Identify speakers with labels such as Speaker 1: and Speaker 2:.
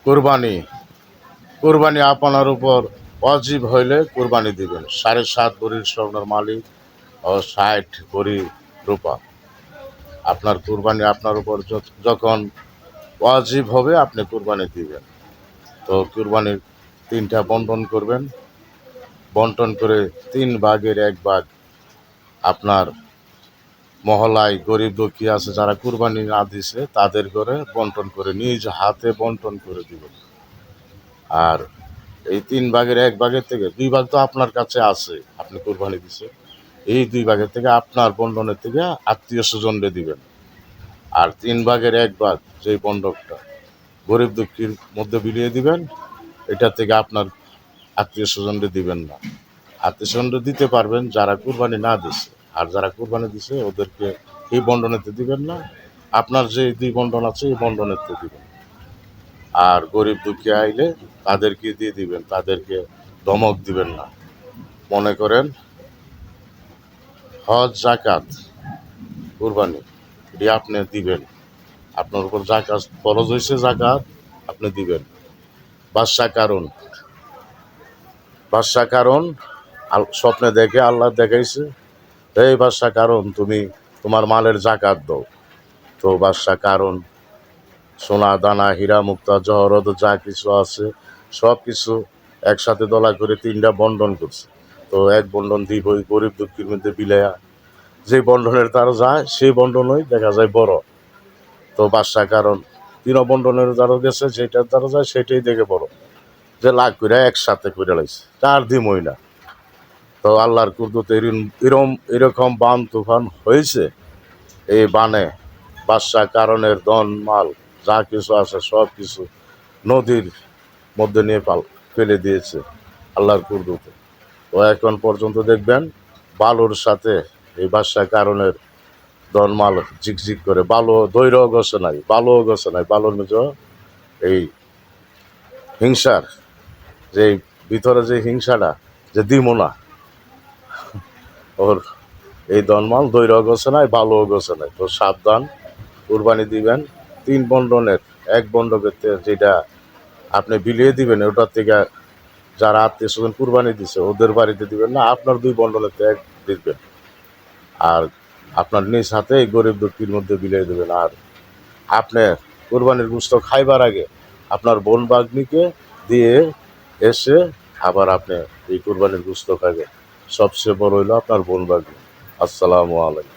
Speaker 1: কুরবানি কুরবানি আপনার উপর ওয়াজিব হইলে কুরবানি দিবেন। 7.5 ভরির স্বর্ণের মালিক ও 60 ভরি রূপা। আপনার কুরবানি আপনার উপর যখন ওয়াজিব হবে আপনি কুরবানি দিবেন। তো কুরবানির 3টা বন্টন করবেন। বন্টন করে 3 ভাগের 1 ভাগ আপনার মহল্লায় গরিব দুঃখী আছে যারা কুরবানি না দিছে তাদের ঘরে বন্টন করে নিজ হাতে বন্টন করে দিবেন। আর এই 3 ভাগের 1 ভাগের থেকে 2 ভাগ তো আপনার কাছে আছে, আপনি কুরবানি দিছেন। এই 2 ভাগের থেকে আপনার বন্টনের থেকে আত্মীয়-স্বজনরে দিবেন। আর 3 ভাগের 1 ভাগ যেই বন্টনটা গরিব দুঃখীর মধ্যে বিলিয়ে দিবেন, এটা থেকে আপনার আত্মীয়-স্বজনরে দিবেন না। আত্মীয়-স্বজনরে দিতে পারবেন যারা কুরবানি না দিছে। আর যারা কুরবানি দিছে ওদেরকে এই বন্টনেতে দিবেন না। আপনার যে 2 বন্টন আছে এই বন্টনেতে দিবেন। আর গরিব দুঃখী আইলে তাদেরকে দিয়ে দিবেন, তাদেরকে ধমক দিবেন না। মনে করেন হজ, যাকাত, কুরবানি এটি আপনি দিবেন। আপনার উপর যাকাত ফরজ হয়েছে, যাকাত আপনি দিবেন। বাদশা কারণ স্বপ্নে দেখে আল্লাহ দেখাইছে, এই বাদশা কারণ তুমি তোমার মালের যাকাত দাও। তো বাদশা কারণ সোনা দানা হীরা মুক্তা জহরত যা কিছু আছে সব কিছু একসাথে দলা করে 3টা বন্টন করছে। তো এক বন্টন দিব ওই গরিব দুঃখীর মধ্যে বিলাইয়া, যে বন্টনের দ্বারা যায় সেই বন্টনই দেখা যায় বড়। তো বাদশা কারণ 3 বন্টনের দ্বারা গেছে, যেটার দ্বারা যায় সেটাই দেখে বড়, যে লাখ করে একসাথে করে লাইছে, তার দিমই না। তো আল্লাহর কুদরতে এরকম বান তুফান হয়েছে। এই বানে বাদশা কারণের ধন মাল যা কিছু আছে সব কিছু নদীর মধ্যে নিয়ে ফেলে দিয়েছে আল্লাহর কুদরতে। তো এখন পর্যন্ত দেখবেন বালুর সাথে এই বাদশা কারণের ধন মাল ঝিকঝিক করে, বালু দৈরও গছে নাই, বালুর মধ্যে এই হিংসার যে ভিতরে যে হিংসাটা যে দিমোনা ওর এই দনমাল দৈরও গছে নাই, বালুও গছে নাই। তো সাবধান, কুরবানি দিবেন 3 বন্টনের 1 বন্টনের যেটা আপনি বিলিয়ে দিবেন ওটার থেকে যারা আত্মীয় স্বজন কুরবানি দিছে ওদের বাড়িতে দিবেন না, আপনার 2 বন্টনের 1 দিবেন। আর আপনার নিজ হাতে এই গরিব দুঃখীর মধ্যে বিলিয়ে দেবেন। আর আপনি কুরবানির গোশত খাইবার আগে আপনার বোন বাগ্নিকে দিয়ে এসে আবার আপনি এই কুরবানির গোশত খাবেন। সবচেয়ে বড় হইল আপনার বোন বাগ্নি। আসসালামু আলাইকুম।